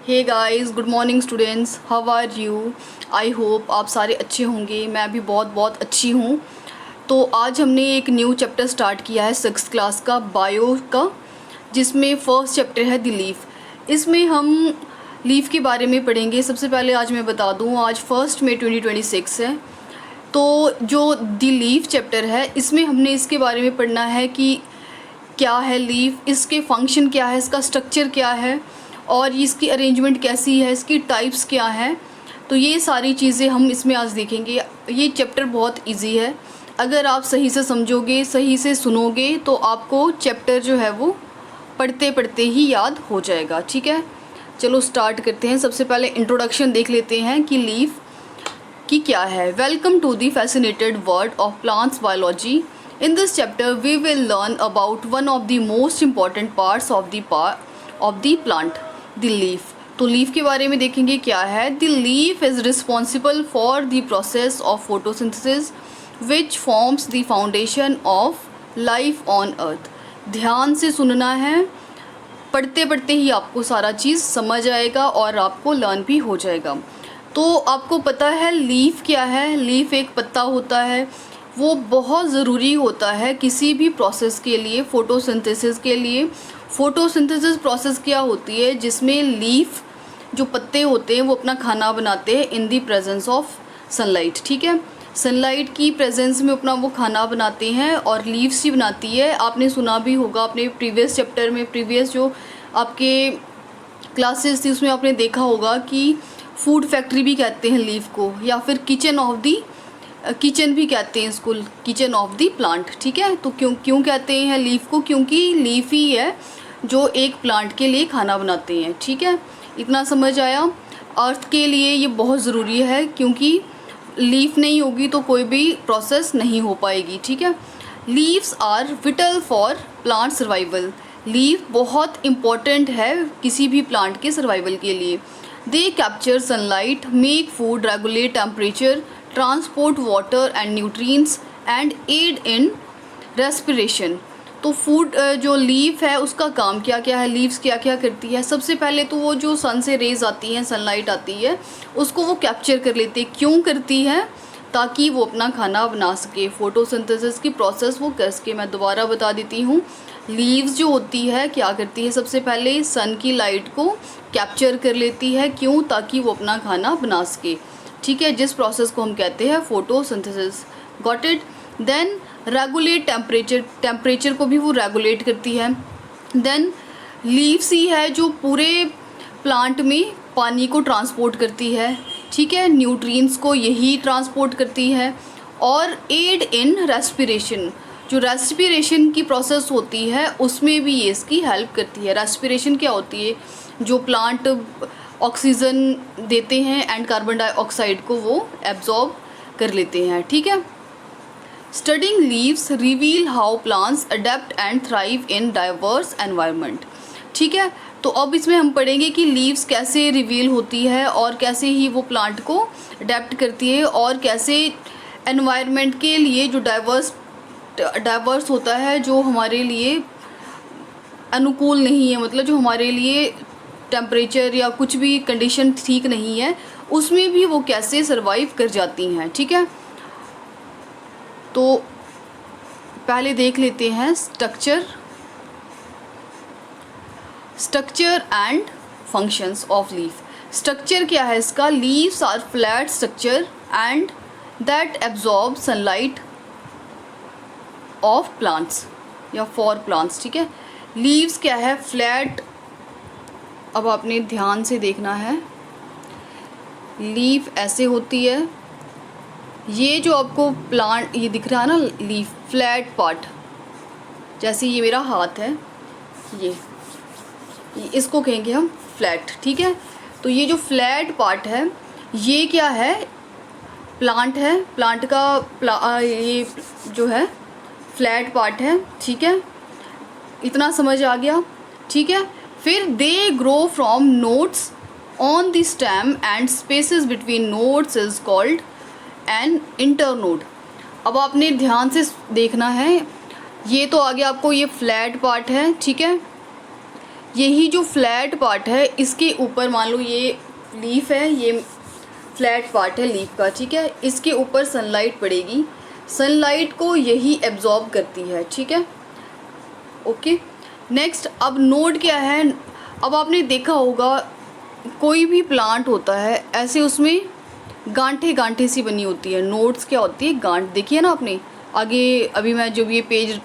Hey guys, good morning students, how are you. I hope आप सारे अच्छे होंगे। मैं भी बहुत बहुत अच्छी हूँ। तो आज हमने एक न्यू चैप्टर स्टार्ट किया है 6th क्लास का बायो का, जिसमें फर्स्ट चैप्टर है द लीफ। इसमें हम लीफ के बारे में पढ़ेंगे। सबसे पहले आज मैं बता दूँ, आज 1 मई 2026 है। तो जो द लीफ चैप्टर है, इसमें हमने इसके बारे में पढ़ना है कि क्या है लीफ, इसके फंक्शन क्या है, इसका स्ट्रक्चर क्या है और इसकी अरेंजमेंट कैसी है, इसकी टाइप्स क्या हैं। तो ये सारी चीज़ें हम इसमें आज देखेंगे। ये चैप्टर बहुत इजी है। अगर आप सही से समझोगे, सही से सुनोगे, तो आपको चैप्टर जो है वो पढ़ते पढ़ते ही याद हो जाएगा। ठीक है, चलो स्टार्ट करते हैं। सबसे पहले इंट्रोडक्शन देख लेते हैं कि लीफ की क्या है। Welcome to the fascinated world of plants biology. In this chapter, we will learn about one of the most important parts of the plant, the leaf. तो leaf के बारे में देखेंगे क्या है। The leaf is responsible for the process of photosynthesis, which forms the foundation of life on earth. ध्यान से सुनना है, पढ़ते पढ़ते ही आपको सारा चीज़ समझ आएगा और आपको लर्न भी हो जाएगा। तो आपको पता है लीफ क्या है। लीफ एक पत्ता होता है, वो बहुत ज़रूरी होता है किसी भी प्रोसेस के लिए, फ़ोटोसिंथेसिस के लिए। फ़ोटोसिंथेसिस प्रोसेस क्या होती है, जिसमें लीफ जो पत्ते होते हैं वो अपना खाना बनाते हैं इन दी प्रेजेंस ऑफ सनलाइट। ठीक है, सनलाइट की प्रेजेंस में अपना वो खाना बनाते हैं और लीव्स ही बनाती है। आपने सुना भी होगा अपने प्रीवियस चैप्टर में, प्रीवियस जो आपके क्लासेस थी उसमें आपने देखा होगा कि फूड फैक्ट्री भी कहते हैं लीफ को, या फिर किचन भी कहते हैं इसको, किचन ऑफ दी प्लांट। ठीक है, तो क्यों कहते हैं लीफ को, क्योंकि लीफ ही है जो एक प्लांट के लिए खाना बनाते हैं। ठीक है, इतना समझ आया। अर्थ के लिए ये बहुत ज़रूरी है, क्योंकि लीफ नहीं होगी तो कोई भी प्रोसेस नहीं हो पाएगी। ठीक है, leaves are vital for plant survival. Leaf बहुत इम्पॉर्टेंट है किसी भी प्लांट के सर्वाइवल के लिए। They capture sunlight, make food, regulate temperature, transport water and nutrients and aid in respiration. तो फूड जो लीफ है उसका काम क्या क्या है, लीव्स क्या क्या करती है। सबसे पहले तो वो जो सन से रेज आती हैं, सनलाइट आती है, उसको वो कैप्चर कर लेती है। क्यों करती है? ताकि वो अपना खाना बना सके, फोटोसिंथेसिस की प्रोसेस वो कर सके। मैं दोबारा बता देती हूँ, लीव्स जो होती है क्या करती है, सबसे पहले सन की लाइट को कैप्चर कर लेती है। क्यों? ताकि वो अपना खाना बना सके। ठीक है, जिस प्रोसेस को हम कहते हैं photosynthesis. Got it. Then regulate temperature को भी वो रेगुलेट करती है। देन लीव्स ही है जो पूरे प्लांट में पानी को ट्रांसपोर्ट करती है। ठीक है, न्यूट्रिएंट्स को यही ट्रांसपोर्ट करती है। और एड इन रेस्पिरेशन, जो रेस्पिरेशन की प्रोसेस होती है उसमें भी ये इसकी हेल्प करती है। रेस्पिरेशन क्या होती है, जो प्लांट ऑक्सीजन देते हैं एंड कार्बन डाइऑक्साइड को वो एब्जॉर्ब कर लेते हैं। ठीक है, studying leaves reveal how plants adapt and thrive in diverse environment. ठीक है, तो अब इसमें हम पढ़ेंगे कि लीव्स कैसे रिवील होती है और कैसे ही वो प्लांट को अडेप्ट करती है, और कैसे एनवायरनमेंट के लिए जो डाइवर्स होता है, जो हमारे लिए अनुकूल नहीं है, मतलब जो हमारे लिए टेम्परेचर या कुछ भी कंडीशन ठीक नहीं है, उसमें भी वो कैसे सरवाइव कर जाती हैं। ठीक है, तो पहले देख लेते हैं structure and functions of leaf. Structure क्या है इसका? Leaves are flat structure and that absorb sunlight of plants या फॉर प्लांट्स। ठीक है, लीव्स क्या है? फ्लैट। अब आपने ध्यान से देखना है, लीफ ऐसे होती है। ये जो आपको प्लांट ये दिख रहा है ना, लीफ फ्लैट पार्ट, जैसे ये मेरा हाथ है, ये इसको कहेंगे हम फ्लैट। ठीक है, तो ये जो फ्लैट पार्ट है ये क्या है? प्लांट है। प्लांट का ये जो है फ्लैट पार्ट है। ठीक है, इतना समझ आ गया। ठीक है, फिर they grow from nodes on the stem and spaces between nodes is called an internode. अब आपने ध्यान से देखना है, ये तो आगे आपको ये फ्लैट पार्ट है। ठीक है, यही जो फ्लैट पार्ट है इसके ऊपर, मान लो ये लीफ है, ये फ्लैट पार्ट है लीफ का, ठीक है, इसके ऊपर सनलाइट पड़ेगी, सनलाइट को यही एब्जॉर्ब करती है, ठीक है, ओके। नेक्स्ट, अब नोड क्या है? अब आपने देखा होगा कोई भी प्लांट होता है ऐसे उसमें गांठे गांठे सी बनी होती है, नोड्स क्या होती है? गांठ। देखिए ना आपने आगे, अभी मैं जब ये पेज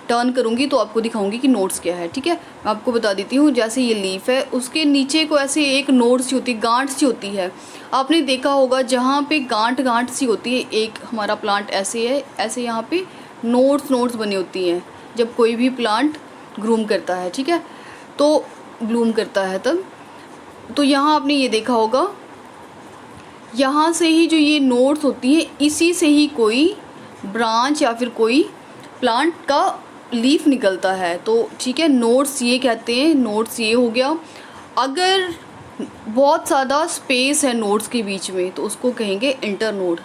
टर्न करूँगी तो आपको दिखाऊंगी कि नोड्स क्या है, ठीक है। मैं आपको बता देती हूँ, जैसे ये लीफ है उसके नीचे को ऐसे एक नोड सी होती है, गांठ सी होती है। आपने देखा होगा जहाँ पे गांठ गांठ सी होती है, एक हमारा प्लांट ऐसे है, ऐसे यहाँ पे नोड्स नोड्स बनी होती हैं जब कोई भी प्लांट ग्रूम करता है, ठीक है, तो ब्लूम करता है तब। तो यहाँ आपने ये देखा होगा, यहाँ से ही जो ये नोड्स होती हैं इसी से ही कोई ब्रांच या फिर कोई प्लांट का लीफ निकलता है, तो ठीक है, नोड्स ये कहते हैं, नोड्स ये हो गया। अगर बहुत ज़्यादा स्पेस है नोड्स के बीच में तो उसको कहेंगे इंटरनोड।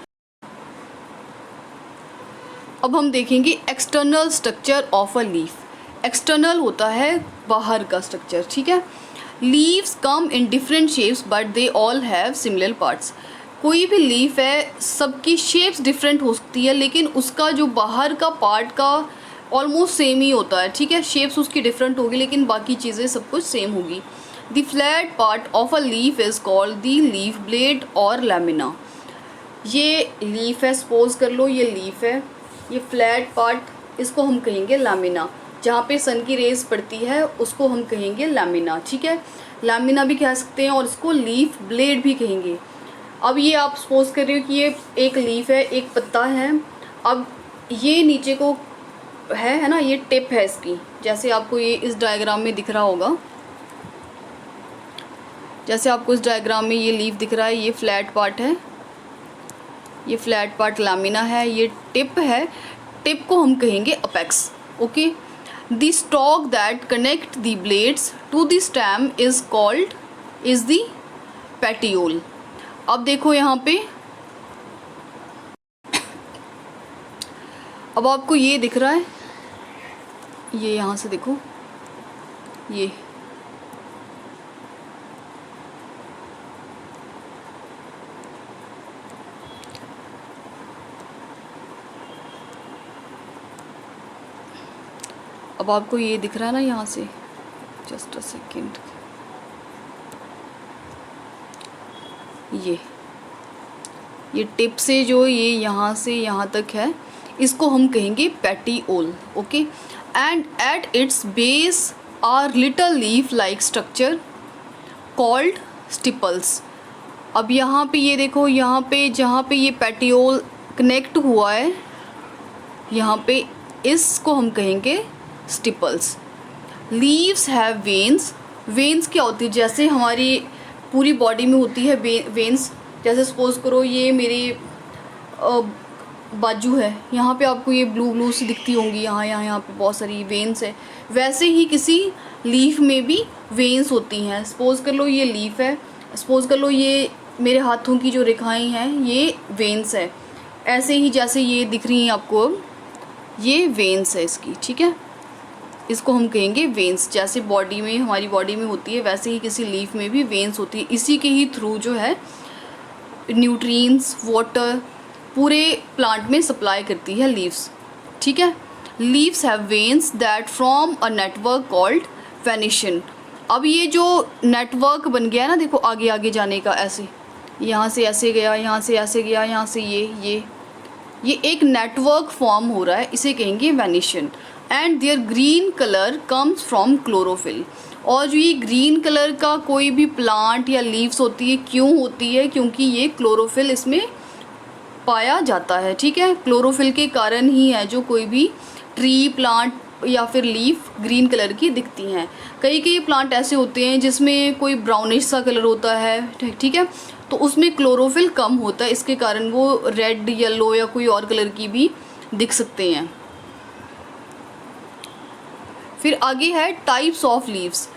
अब हम देखेंगे external structure of a leaf. External होता है बाहर का स्ट्रक्चर, ठीक है। Leaves come in different shapes but they all have similar parts. कोई भी लीफ है सबकी शेप्स डिफरेंट हो सकती है लेकिन उसका जो बाहर का पार्ट का ऑलमोस्ट सेम ही होता है, ठीक है। शेप्स उसकी डिफरेंट होगी लेकिन बाकी चीज़ें सब कुछ सेम होगी। The flat part of a leaf is called the leaf blade और लैमिना। ये लीफ है, सपोज कर लो ये लीफ है, ये फ्लैट पार्ट इसको हम कहेंगे लैमिना। जहाँ पे सन की रेज पड़ती है उसको हम कहेंगे लैमिना, ठीक है, लैमिना भी कह सकते हैं और इसको लीफ ब्लेड भी कहेंगे। अब ये आप सपोज कर रहे हो कि ये एक लीफ है, एक पत्ता है, अब ये नीचे को है ना, ये टिप है इसकी, जैसे आपको ये इस डायग्राम में दिख रहा होगा, जैसे आपको इस डायग्राम में ये लीफ दिख रहा है, ये फ्लैट पार्ट है, ये फ्लैट पार्ट लैमिना है, ये टिप है, टिप को हम कहेंगे apex, okay. The stalk that connect the blades to the stem is called is the petiole. अब देखो यहाँ पे, अब आपको ये दिख रहा है, ये यहाँ से देखो, ये अब आपको ये दिख रहा है ना यहाँ से, जस्ट अ सेकेंड, ये टिप से जो ये यहाँ से यहाँ तक है इसको हम कहेंगे petiole, okay. And at its base are little leaf like structure called stipules. अब यहाँ पे ये देखो, यहाँ पे जहाँ पे ये पेटियोल कनेक्ट हुआ है यहाँ पे, इसको हम कहेंगे stipules. Leaves have veins. Veins क्या होती है? जैसे हमारी पूरी बॉडी में होती है वेन्स, जैसे सपोज करो ये मेरी बाजू है, यहाँ पे आपको ये ब्लू ब्लू सी दिखती होंगी, यहाँ पे बहुत सारी वेन्स है, वैसे ही किसी लीफ में भी वेन्स होती हैं। सपोज कर लो ये लीफ है, सपोज कर लो ये मेरे हाथों की जो रेखाएं हैं ये वेन्स है, ऐसे ही जैसे ये दिख रही हैं आपको, ये वेन्स है इसकी, ठीक है, इसको हम कहेंगे वेन्स। जैसे बॉडी में, हमारी बॉडी में होती है वैसे ही किसी लीफ में भी वेन्स होती है, इसी के ही थ्रू जो है न्यूट्रिएंट्स, वाटर पूरे प्लांट में सप्लाई करती है लीव्स, ठीक है। Leaves have veins that from a network called venation. अब ये जो नेटवर्क बन गया ना, देखो आगे आगे जाने का, ऐसे यहाँ से ऐसे गया, यहाँ से ऐसे गया, यहाँ से ये एक नेटवर्क फॉर्म हो रहा है, इसे कहेंगे venation. And their green colour comes from chlorophyll. और जो ये ग्रीन कलर का कोई भी प्लांट या लीव्स होती है, क्यों होती है? क्योंकि ये क्लोरोफिल इसमें पाया जाता है, ठीक है। क्लोरोफिल के कारण ही है जो कोई भी ट्री, प्लांट या फिर लीफ ग्रीन कलर की दिखती हैं। कई प्लांट ऐसे होते हैं जिसमें कोई ब्राउनिश सा कलर होता है, ठीक है, तो उसमें क्लोरोफिल कम होता है, इसके कारण वो रेड, येलो या कोई और कलर की भी दिख सकते हैं। फिर आगे है टाइप्स ऑफ लीव्स।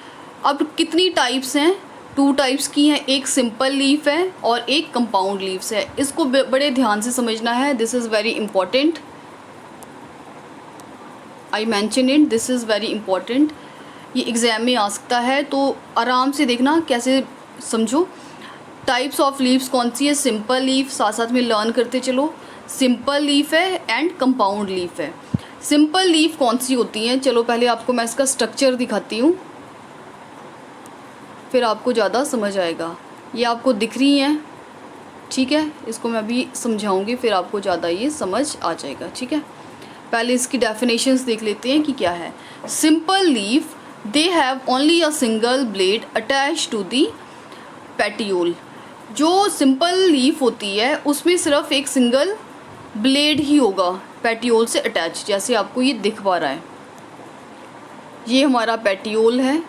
अब कितनी टाइप्स हैं? 2 टाइप्स की हैं, एक सिंपल लीफ है और एक कंपाउंड लीव्स है। इसको बड़े ध्यान से समझना है, this is very important, I mention it, this is very important. ये एग्ज़ाम में आ सकता है, तो आराम से देखना कैसे समझो। टाइप्स ऑफ लीव्स कौन सी है? सिंपल लीफ, साथ साथ में लर्न करते चलो। सिंपल लीफ है एंड कंपाउंड लीफ है। सिंपल लीफ कौन सी होती हैं? चलो पहले आपको मैं इसका स्ट्रक्चर दिखाती हूँ, फिर आपको ज़्यादा समझ आएगा। ये आपको दिख रही हैं, ठीक है, इसको मैं अभी समझाऊंगी, फिर आपको ज़्यादा ये समझ आ जाएगा, ठीक है। पहले इसकी डेफिनेशंस देख लेते हैं कि क्या है। Simple leaf, they have only a single blade attach to the petiole. जो सिंपल लीफ होती है उसमें सिर्फ एक सिंगल ब्लेड ही होगा पेटियोल से अटैच, जैसे आपको ये दिख पा रहा है। ये हमारा पेटियोल है,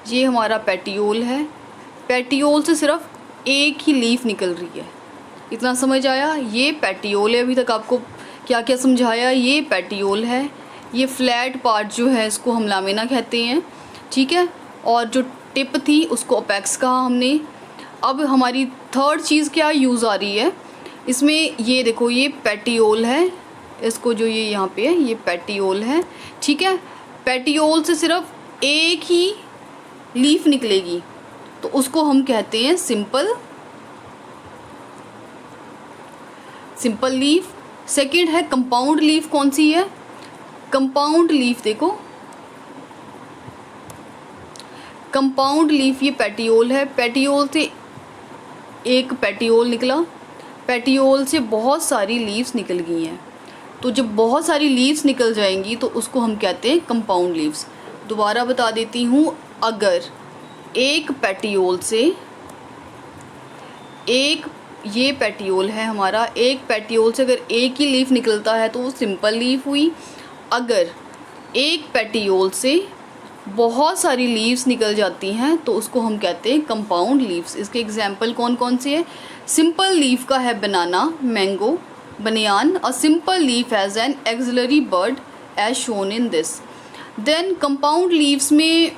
ये हमारा पेटियोल है। पेटियोल से सिर्फ एक ही लीफ निकल रही है, इतना समझ आया। ये पेटियोल है, अभी तक आपको क्या क्या समझाया। ये पेटियोल है, ये फ्लैट पार्ट जो है इसको हम लामिना कहते हैं, ठीक है। और जो टिप थी उसको अपेक्स कहा हमने। अब हमारी थर्ड चीज़ क्या यूज़ आ रही है इसमें, ये देखो ये पेटियोल है, इसको जो ये यहाँ पे है ये पेटियोल है, ठीक है। पेटियोल से सिर्फ एक ही लीफ निकलेगी, तो उसको हम कहते हैं सिंपल लीफ। सेकंड है कंपाउंड लीफ, कौन सी है? कंपाउंड लीफ देखो, कंपाउंड लीफ ये पेटियोल है। पेटियोल से एक पेटियोल निकला, पेटियोल से बहुत सारी लीव्स निकल गई हैं, तो जब बहुत सारी लीव्स निकल जाएंगी तो उसको हम कहते हैं कंपाउंड लीव्स। दोबारा बता देती हूँ, अगर एक पेटियोल से एक, ये पेटियोल है हमारा, एक पेटियोल से अगर एक ही लीफ निकलता है तो वो सिंपल लीफ हुई। अगर एक पेटियोल से बहुत सारी लीव्स निकल जाती हैं तो उसको हम कहते हैं कंपाउंड लीव्स। इसके एग्जाम्पल कौन कौन से हैं? सिंपल लीफ का है banana, mango, banyan. A simple leaf has an axillary bud as shown in this. Then compound leaves में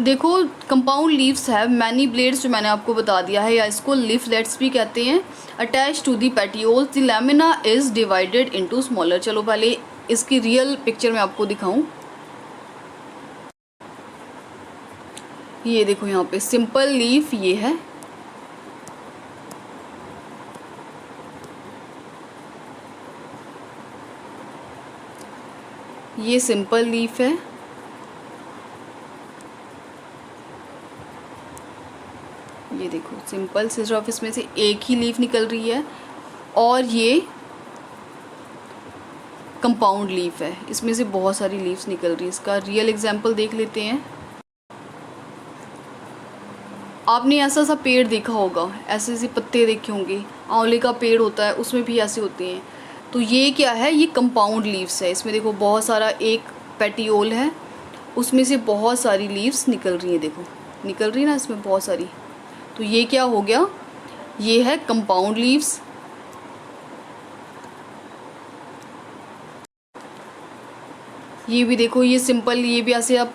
देखो, compound leaves have many blades, जो मैंने आपको बता दिया है, या इसको लीफलेट्स भी कहते हैं। Attach to the petioles, the lamina is divided into smaller. चलो पहले इसकी रियल पिक्चर मैं आपको दिखाऊं। ये देखो यहाँ पे सिंपल लीफ ये है, ये सिंपल लीफ है, ये देखो सिंपल से सिर्फ इसमें से एक ही लीफ निकल रही है। और ये कंपाउंड लीफ है, इसमें से बहुत सारी लीव्स निकल रही है। इसका रियल एग्जांपल देख लेते हैं। आपने ऐसा सा पेड़ देखा होगा, ऐसे ऐसे पत्ते देखे होंगे, आंवले का पेड़ होता है उसमें भी ऐसे होते हैं। तो ये क्या है? ये कंपाउंड लीव्स है। इसमें देखो बहुत सारा, एक पेटियोल है उसमें से बहुत सारी लीव्स निकल रही हैं, देखो निकल रही है ना इसमें बहुत सारी। तो ये क्या हो गया? ये है कंपाउंड लीव्स। ये भी देखो, ये सिंपल, ये भी ऐसे आप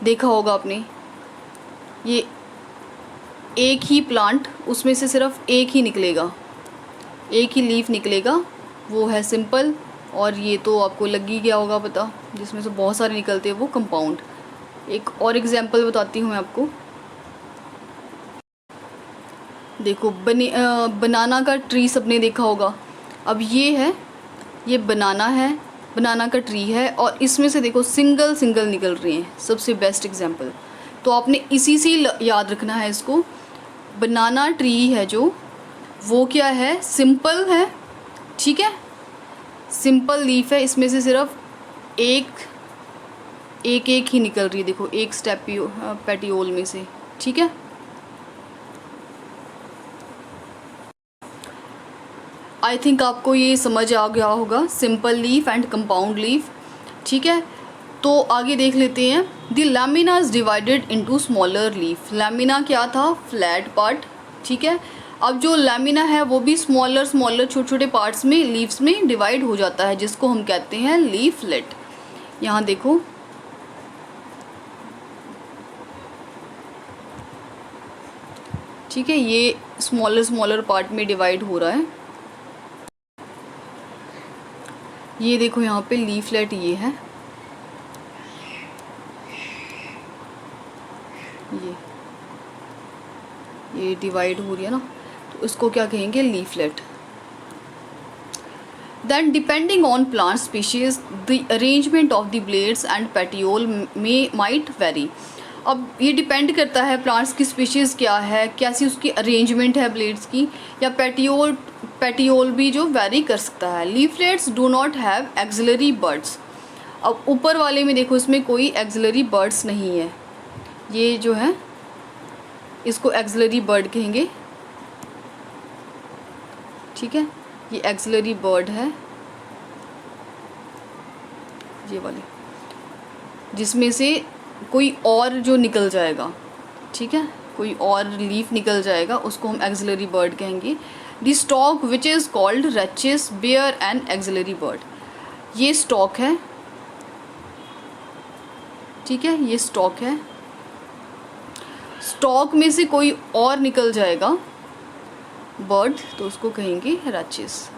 देखा होगा आपने, ये एक ही प्लांट, उसमें से सिर्फ एक ही निकलेगा, एक ही लीफ निकलेगा, वो है सिंपल। और ये तो आपको लग ही गया होगा पता, जिसमें से बहुत सारे निकलते हैं वो कंपाउंड। एक और एग्जांपल बताती हूँ मैं आपको। देखो बनाना का ट्री सबने देखा होगा। अब ये है, ये बनाना है, बनाना का ट्री है, और इसमें से देखो सिंगल सिंगल निकल रही हैं, सबसे बेस्ट एग्जांपल। तो आपने इसी से याद रखना है इसको। बनाना ट्री है जो, वो क्या है? सिंपल है, ठीक है, सिंपल लीफ है, इसमें से सिर्फ एक ही निकल रही है, देखो एक पेटियोल में से, ठीक है। आई थिंक आपको ये समझ आ गया होगा, simple leaf and compound leaf, ठीक है। तो आगे देख लेते हैं। The lamina is divided into smaller leaf. Lamina क्या था? फ्लैट पार्ट, ठीक है। अब जो लैमिना है वो भी स्मॉलर छोटे छोटे पार्ट्स में, लीव्स में डिवाइड हो जाता है, जिसको हम कहते हैं लीफलेट। यहाँ देखो, ठीक है, ये स्मॉलर पार्ट में डिवाइड हो रहा है। ये देखो यहाँ पे लीफलेट ये है, ये डिवाइड हो रही है ना, तो इसको क्या कहेंगे, leaflet. Then depending on plant species, the arrangement of the blades and petiole might vary. अब ये डिपेंड करता है प्लांट्स की स्पीशीज़ क्या है, कैसी उसकी अरेंजमेंट है ब्लेड्स की, या पेटियोल भी जो वेरी कर सकता है। Leaflets do not have axillary birds. अब ऊपर वाले में देखो, इसमें कोई एक्सिलरी बर्ड्स नहीं है, ये जो है इसको एक्सिलरी बर्ड कहेंगे, ठीक है, ये एक्सिलरी बर्ड है, ये वाले, जिसमें से कोई और जो निकल जाएगा, ठीक है, कोई और लीफ निकल जाएगा, उसको हम एक्सिलरी बर्ड कहेंगे। The stalk which is called rachis bear an axillary bud. ये स्टॉक है, ठीक है, ये स्टॉक है, स्टॉक में से कोई और निकल जाएगा बर्ड, तो उसको कहेंगे रचेस।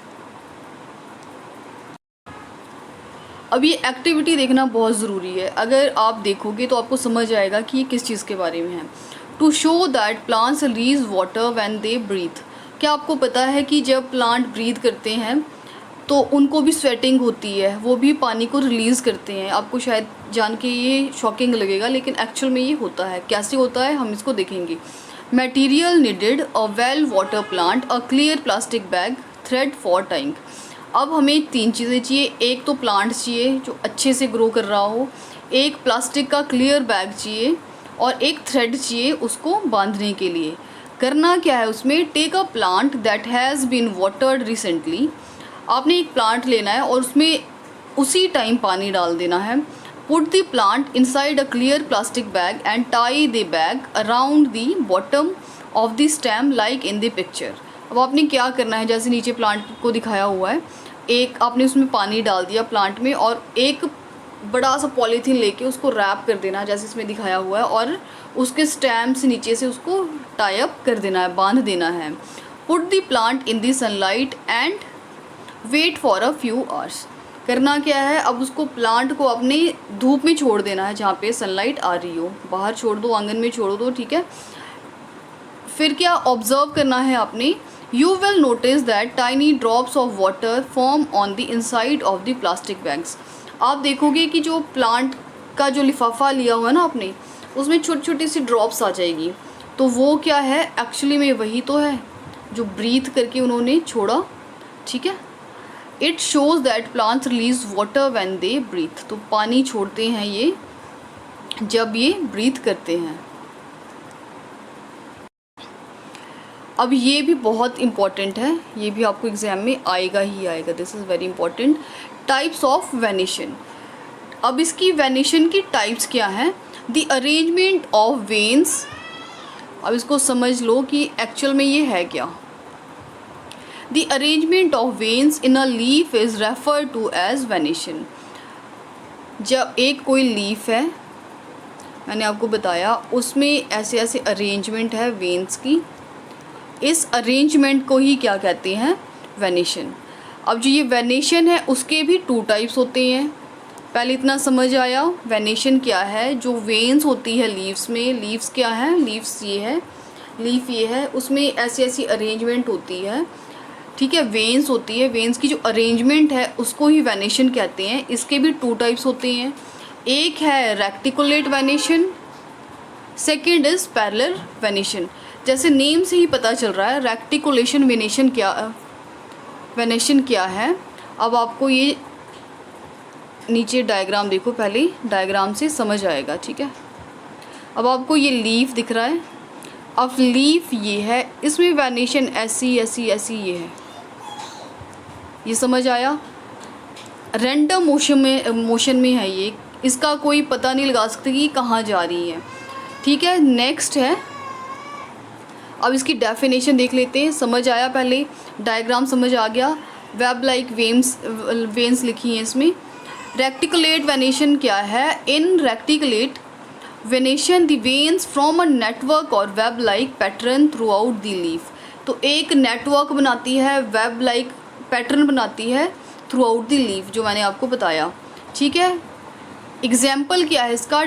अब ये एक्टिविटी देखना बहुत ज़रूरी है, अगर आप देखोगे तो आपको समझ आएगा कि ये किस चीज़ के बारे में है। To show that plants release water when they breathe. क्या आपको पता है कि जब प्लांट ब्रीथ करते हैं तो उनको भी स्वेटिंग होती है, वो भी पानी को रिलीज़ करते हैं। आपको शायद जान के ये शॉकिंग लगेगा, लेकिन एक्चुअल में ये होता है। कैसे होता है हम इसको देखेंगे। Material needed a well water plant, a clear plastic bag, thread for tying. अब हमें 3 चीज़ें चाहिए, एक तो प्लांट चाहिए जो अच्छे से ग्रो कर रहा हो, एक प्लास्टिक का क्लियर बैग चाहिए, और एक थ्रेड चाहिए उसको बांधने के लिए। करना क्या है उसमें, take a plant that has been watered recently. आपने एक प्लांट लेना है और उसमें उसी टाइम पानी डाल देना है। Put the plant inside a clear plastic bag and tie the bag around the bottom of the stem like in the picture. अब आपने क्या करना है, जैसे नीचे प्लांट को दिखाया हुआ है, एक आपने उसमें पानी डाल दिया प्लांट में, और एक बड़ा सा पॉलीथीन लेके उसको रैप कर देना जैसे इसमें दिखाया हुआ है, और उसके स्टेम से नीचे से उसको टाई अप कर देना है, बांध देना है। Put the plant in the sunlight and wait for a few hours. करना क्या है, अब उसको प्लांट को अपने धूप में छोड़ देना है, जहाँ पे सनलाइट आ रही हो, बाहर छोड़ दो, आंगन में छोड़ दो, ठीक है। फिर क्या ऑब्जर्व करना है आपने, you will notice that tiny drops of water form on the inside of the plastic bags. आप देखोगे कि जो प्लांट का जो लिफाफा लिया हुआ है ना आपने, उसमें छोटी छोटी सी ड्रॉप्स आ जाएगी, तो वो क्या है, एक्चुअली में वही तो है जो ब्रीथ करके उन्होंने छोड़ा, ठीक है। It shows that plants release water when they breathe. तो पानी छोड़ते हैं ये जब ये ब्रीथ करते हैं। अब ये भी बहुत इम्पॉर्टेंट है, ये भी आपको एग्जाम में आएगा ही आएगा, this is very important. Types of venation. अब इसकी वेनेशन की टाइप्स क्या हैं, द अरेंजमेंट ऑफ वेन्स। अब इसको समझ लो कि एक्चुअल में ये है क्या। The arrangement of veins in a leaf is refer to as venation. जब एक कोई लीफ है, मैंने आपको बताया उसमें ऐसे ऐसे अरेंजमेंट है वेन्स की, इस अरेंजमेंट को ही क्या कहते हैं, वेनेशन। अब जो ये वेनेशन है उसके भी 2 टाइप्स होते हैं। पहले इतना समझ आया वेनेशन क्या है। जो वेन्स होती है लीव्स में, लीव्स क्या है, लीव्स ये है, लीफ ये है, उसमें ऐसी ऐसी अरेंजमेंट होती है, ठीक है, वेन्स होती है, वेन्स की जो अरेंजमेंट है उसको ही वेनेशन कहते हैं। इसके भी 2 टाइप्स होते हैं, एक है reticulate venation, second is parallel venation. जैसे नेम से ही पता चल रहा है रेक्टिकुलेशन वेनेशन क्या है। अब आपको ये नीचे डायग्राम देखो, पहले डायग्राम से समझ आएगा, ठीक है। अब आपको ये लीफ दिख रहा है, अब लीफ ये है, इसमें वेनेशन ऐसी ऐसी ऐसी ये है, ये समझ आया। रैंडम मोशन में है ये, इसका कोई पता नहीं लगा सकते कि कहाँ जा रही है, ठीक है। नेक्स्ट है, अब इसकी डेफिनेशन देख लेते हैं। समझ आया, पहले डायग्राम समझ आ गया। वेब लाइक वेन्स लिखी हैं इसमें। रेक्टिकुलेट वेनेशन क्या है, in reticulate venation the veins from a network और web like pattern throughout the leaf. तो एक नेटवर्क बनाती है, वेब लाइक पैटर्न बनाती है थ्रू आउट द लीफ, जो मैंने आपको बताया, ठीक है। एग्जाम्पल क्या है इसका,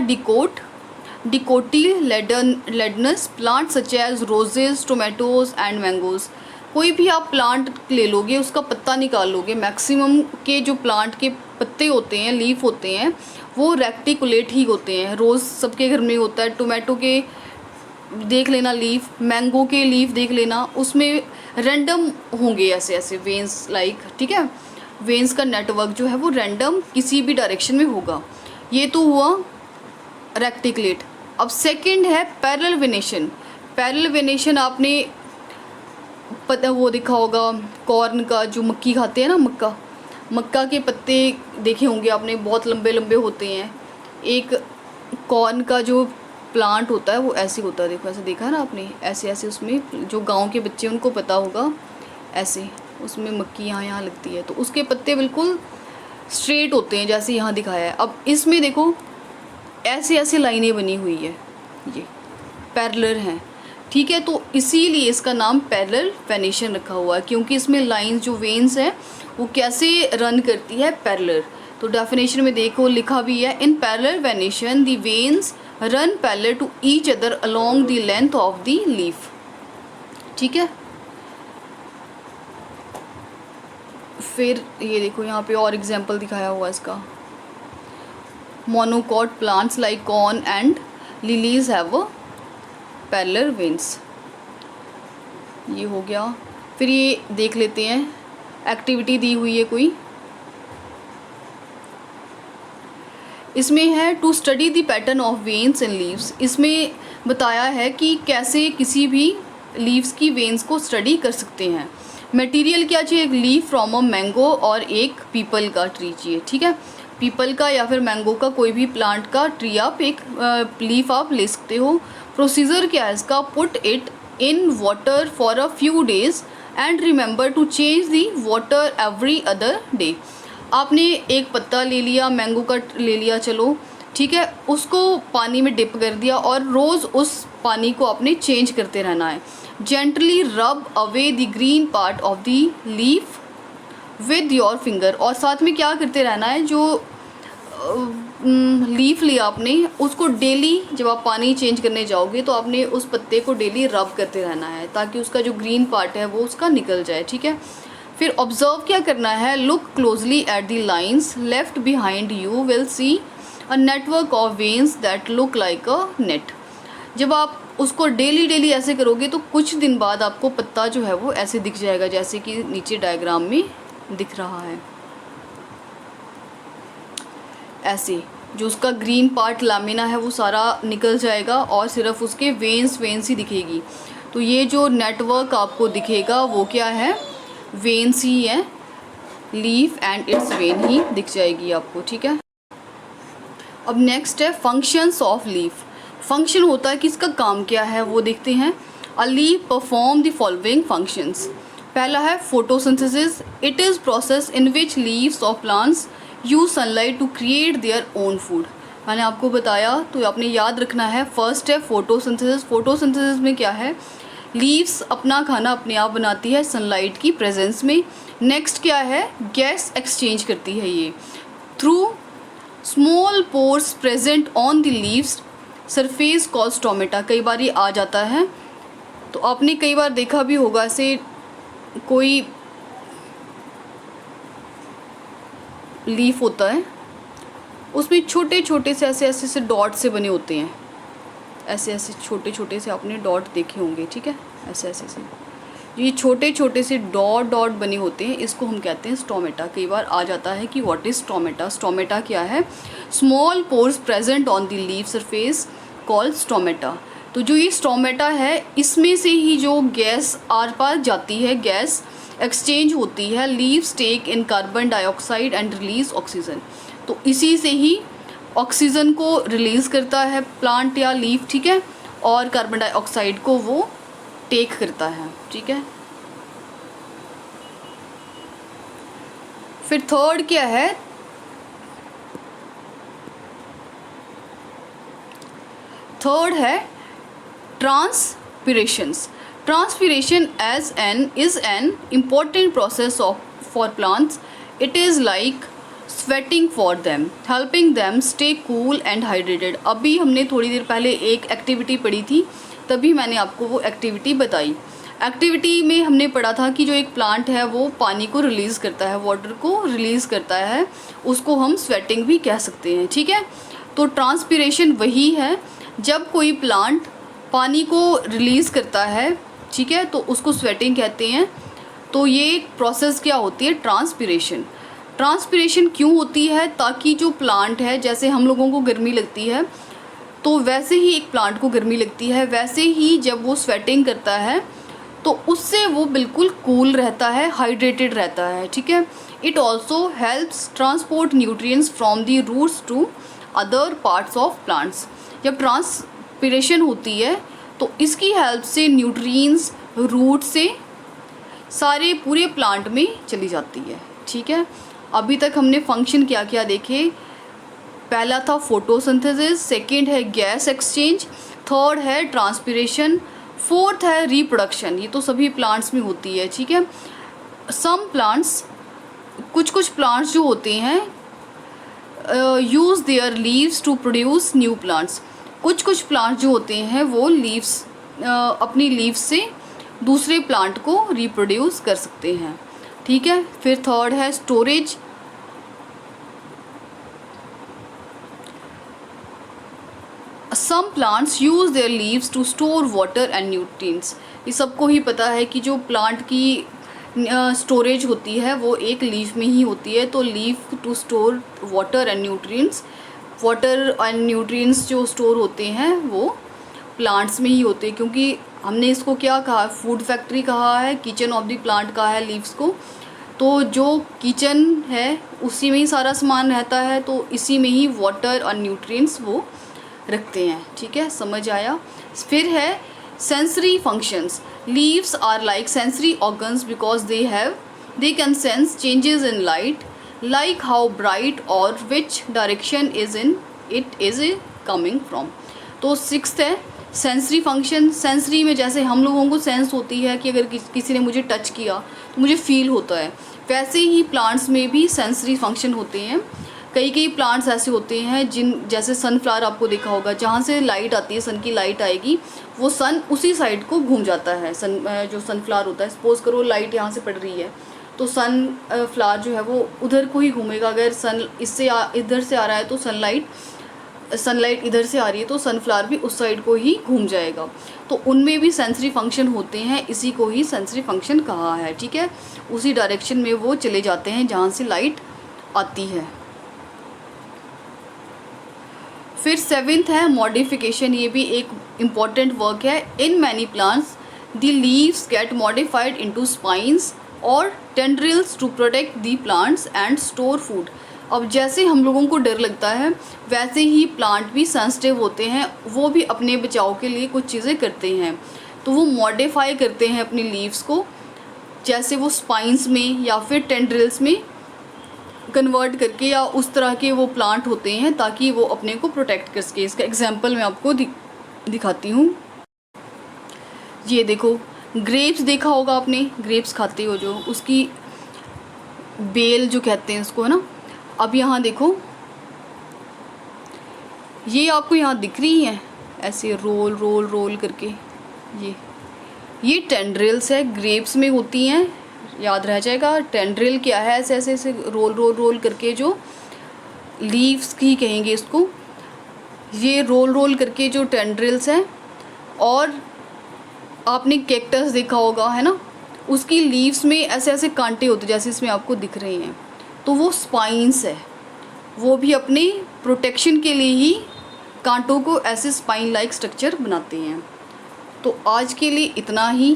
dicotyledonous plant such as roses, tomatoes and mangoes. कोई भी आप प्लांट ले लोगे, उसका पत्ता निकाल लोगे, मैक्सिमम के जो प्लांट के पत्ते होते हैं, लीफ होते हैं, वो रेक्टिकुलेट ही होते हैं। रोज़ सबके घर में होता है, टोमेटो के देख लेना लीफ, मैंगो के लीफ देख लेना, उसमें रैंडम होंगे ऐसे ऐसे वेन्स लाइक, ठीक है। वेन्स का नेटवर्क जो है वो रैंडम किसी भी डायरेक्शन में होगा। ये तो हुआ रेक्टिकुलेट। अब सेकंड है पैरेलल वेनेशन। पैरेलल वेनेशन आपने पता वो देखा होगा, कॉर्न का, जो मक्की खाते हैं ना, मक्का के पत्ते देखे होंगे आपने, बहुत लंबे लंबे होते हैं। एक कॉर्न का जो प्लांट होता है वो ऐसे होता है, देखो ऐसे देखा है ना आपने, ऐसे ऐसे, उसमें जो गांव के बच्चे उनको पता होगा, ऐसे उसमें मक्की यहाँ लगती है, तो उसके पत्ते बिल्कुल स्ट्रेट होते हैं जैसे यहाँ दिखाया है। अब इसमें देखो ऐसे ऐसे लाइनें बनी हुई है, ये पैरेलल हैं, ठीक है। तो इसीलिए इसका नाम पैरेलल वेनेशन रखा हुआ है, क्योंकि इसमें लाइंस जो वेन्स हैं वो कैसे रन करती है, पैरेलल। तो डेफिनेशन में देखो लिखा भी है, in parallel venation the veins run parallel to each other along the length of the leaf, ठीक है। फिर ये देखो यहाँ पे और एग्जाम्पल दिखाया हुआ इसका, monocot plants like corn and lilies have parallel veins, ये हो गया। फिर ये देख लेते हैं, एक्टिविटी दी हुई है कोई, इसमें है to study the pattern of veins in leaves. इसमें बताया है कि कैसे किसी भी लीव्स की वेन्स को स्टडी कर सकते हैं। मटेरियल क्या चाहिए, एक लीफ फ्रॉम अ मैंगो और एक पीपल का ट्री चाहिए, ठीक है। पीपल का या फिर मैंगो का कोई भी प्लांट का ट्री आप एक लीफ आप ले सकते हो। प्रोसीजर क्या है इसका, put it in water for a few days and remember to change the water every other day. आपने एक पत्ता ले लिया, मैंगो का ले लिया, चलो ठीक है, उसको पानी में डिप कर दिया और रोज़ उस पानी को आपने चेंज करते रहना है। जेंटली रब away the green part of the leaf with your finger, और साथ में क्या करते रहना है, जो लीफ लिया आपने उसको डेली जब आप पानी चेंज करने जाओगे तो आपने उस पत्ते को डेली रब करते रहना है, ताकि उसका जो ग्रीन पार्ट है वो उसका निकल जाए, ठीक है। फिर ऑब्जर्व क्या करना है, look closely at the lines left behind you will see a network of veins that look like a net. जब आप उसको डेली ऐसे करोगे तो कुछ दिन बाद आपको पत्ता जो है वो ऐसे दिख जाएगा, जैसे कि नीचे डायग्राम में दिख रहा है। ऐसे जो उसका ग्रीन पार्ट लामिना है वो सारा निकल जाएगा और सिर्फ उसके वेन्स ही दिखेगी। तो ये जो नेटवर्क आपको दिखेगा वो क्या है, वेन्स ही है, leaf and it's when he दिख जाएगी आपको, ठीक है। अब नेक्स्ट है फंक्शंस ऑफ लीफ। फंक्शन होता है कि इसका काम क्या है वो देखते हैं। A leaf perform the following functions. पहला है photosynthesis. It is process in which leaves of plants use sunlight to create their own food. मैंने आपको बताया तो आपने याद रखना है। फर्स्ट है फोटोसिंथेसिस। फोटोसिंथेसिस में क्या है, लीव्स अपना खाना अपने आप बनाती है सनलाइट की प्रेजेंस में। नेक्स्ट क्या है, गैस एक्सचेंज करती है ये through small pores present on the leaves surface called stomata. कई बार ये आ जाता है, तो आपने कई बार देखा भी होगा, ऐसे कोई लीफ होता है उसमें छोटे छोटे से ऐसे डॉट से बने होते हैं, ऐसे छोटे से आपने डॉट देखे होंगे, ठीक है, ऐसे से ये छोटे छोटे से डॉट बने होते हैं, इसको हम कहते हैं स्टोमेटा। कई बार आ जाता है कि व्हाट इज़ स्टोमेटा। स्टोमेटा क्या है, small pores present on the leaf surface called stomata. तो जो ये स्टोमेटा है इसमें से ही जो गैस आर पार जाती है, गैस एक्सचेंज होती है। Leaves take in carbon dioxide and release oxygen. तो इसी से ही ऑक्सीजन को रिलीज़ करता है प्लांट या लीफ, ठीक है, और कार्बन डाइऑक्साइड को वो टेक करता है, ठीक है। फिर थर्ड क्या है, थर्ड है transpirations. Transpiration is an important process of for plants it is like sweating for them, helping them stay cool and hydrated. अभी हमने थोड़ी देर पहले एक एक्टिविटी पढ़ी थी, तभी मैंने आपको वो एक्टिविटी बताई। एक्टिविटी में हमने पढ़ा था कि जो एक प्लांट है वो पानी को रिलीज़ करता है, वाटर को रिलीज़ करता है, उसको हम स्वेटिंग भी कह सकते हैं, ठीक है। तो ट्रांसपिरेशन वही है, जब कोई प्लांट पानी को रिलीज़ करता है, ठीक है, तो उसको स्वेटिंग कहते हैं। तो ये प्रोसेस क्या होती है, ट्रांसपिरेशन। ट्रांसपिरेशन क्यों होती है, ताकि जो प्लांट है, जैसे हम लोगों को गर्मी लगती है तो वैसे ही एक प्लांट को गर्मी लगती है, वैसे ही जब वो स्वेटिंग करता है तो उससे वो बिल्कुल कूल रहता है, हाइड्रेटेड रहता है, ठीक है। It also helps transport nutrients from the roots to other parts of plants. जब ट्रांसपिरेशन होती है तो इसकी हेल्प से न्यूट्रिएंट्स रूट से सारे पूरे प्लांट में चली जाती है, ठीक है। अभी तक हमने फंक्शन क्या क्या देखे। पहला था फोटोसिंथेसिस, सेकंड है गैस एक्सचेंज, थर्ड है ट्रांसपिरेशन, फोर्थ है रिप्रोडक्शन। ये तो सभी प्लांट्स में होती है, ठीक है। सम प्लांट्स, कुछ प्लांट्स जो होते हैं use their leaves to produce new plants. कुछ प्लांट्स जो होते हैं वो लीव्स अपनी लीव्स से दूसरे प्लांट को रिप्रोड्यूस कर सकते हैं, ठीक है। फिर थर्ड है storage. Some plants use their leaves to store water and nutrients. ये सबको ही पता है कि जो प्लांट की स्टोरेज होती है वो एक लीफ में ही होती है। तो leaf to store water and nutrients, water and nutrients जो स्टोर होते हैं वो प्लांट्स में ही होते हैं, क्योंकि हमने इसको क्या कहा, फूड फैक्ट्री कहा है, किचन ऑफ द प्लांट कहा है लीव्स को। तो जो किचन है उसी में ही सारा सामान रहता है, तो इसी में ही वाटर और न्यूट्रिएंट्स वो रखते हैं, ठीक है, समझ आया। फिर है sensory functions. Leaves are like sensory organs because they can sense changes in light, like how bright और which direction it is coming from. तो सिक्स्थ है सेंसरी फंक्शन। सेंसरी में जैसे हम लोगों को सेंस होती है कि अगर किसी ने मुझे टच किया तो मुझे फील होता है, वैसे ही प्लांट्स में भी सेंसरी फंक्शन होते हैं। कई प्लांट्स ऐसे होते हैं जैसे सनफ्लावर आपको देखा होगा, जहाँ से लाइट आती है, सन की लाइट आएगी, वो सन उसी साइड को घूम जाता है। जो सनफ्लावर होता है, सपोज़ करो लाइट यहाँ से पड़ रही है तो सन फ्लावर जो है वो उधर को ही घूमेगा। अगर सन इधर से आ रहा है तो सनलाइट इधर से आ रही है तो सनफ्लावर भी उस साइड को ही घूम जाएगा। तो उनमें भी सेंसरी फंक्शन होते हैं, इसी को ही सेंसरी फंक्शन कहा है, ठीक है। उसी डायरेक्शन में वो चले जाते हैं जहाँ से लाइट आती है। फिर सेवेंथ है मॉडिफिकेशन। ये भी एक इम्पॉर्टेंट वर्क है। In many plants the leaves get modified into spines और tendrils to protect the plants and store food. अब जैसे हम लोगों को डर लगता है वैसे ही प्लांट भी सेंसिटिव होते हैं, वो भी अपने बचाव के लिए कुछ चीज़ें करते हैं। तो वो मॉडिफाई करते हैं अपनी लीव्स को, जैसे वो स्पाइंस में या फिर टेंड्रिल्स में कन्वर्ट करके, या उस तरह के वो प्लांट होते हैं ताकि वो अपने को प्रोटेक्ट कर सके। इसका एग्जांपल मैं आपको दिखाती हूँ। ये देखो, ग्रेप्स देखा होगा आपने, ग्रेप्स खाते हो जो, उसकी बेल जो कहते हैं उसको, है ना। अब यहाँ देखो, ये आपको यहाँ दिख रही हैं ऐसे रोल रोल रोल करके, ये टेंड्रिल्स है, ग्रेप्स में होती हैं, याद रह जाएगा। टेंड्रिल क्या है, ऐसे ऐसे ऐसे रोल रोल रोल करके, जो लीव्स की कहेंगे इसको, ये रोल रोल करके जो टेंड्रिल्स हैं। और आपने कैक्टस देखा होगा, है ना, उसकी लीव्स में ऐसे ऐसे कांटे होते जैसे इसमें आपको दिख रहे हैं, तो वो स्पाइंस है। वो भी अपने प्रोटेक्शन के लिए ही कांटों को ऐसे स्पाइन लाइक स्ट्रक्चर बनाते हैं। तो आज के लिए इतना ही।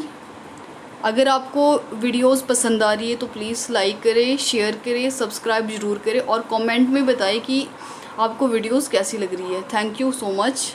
अगर आपको वीडियोस पसंद आ रही है तो प्लीज़ लाइक करें, शेयर करें, सब्सक्राइब ज़रूर करें और कमेंट में बताएं कि आपको वीडियोस कैसी लग रही है। Thank you so much.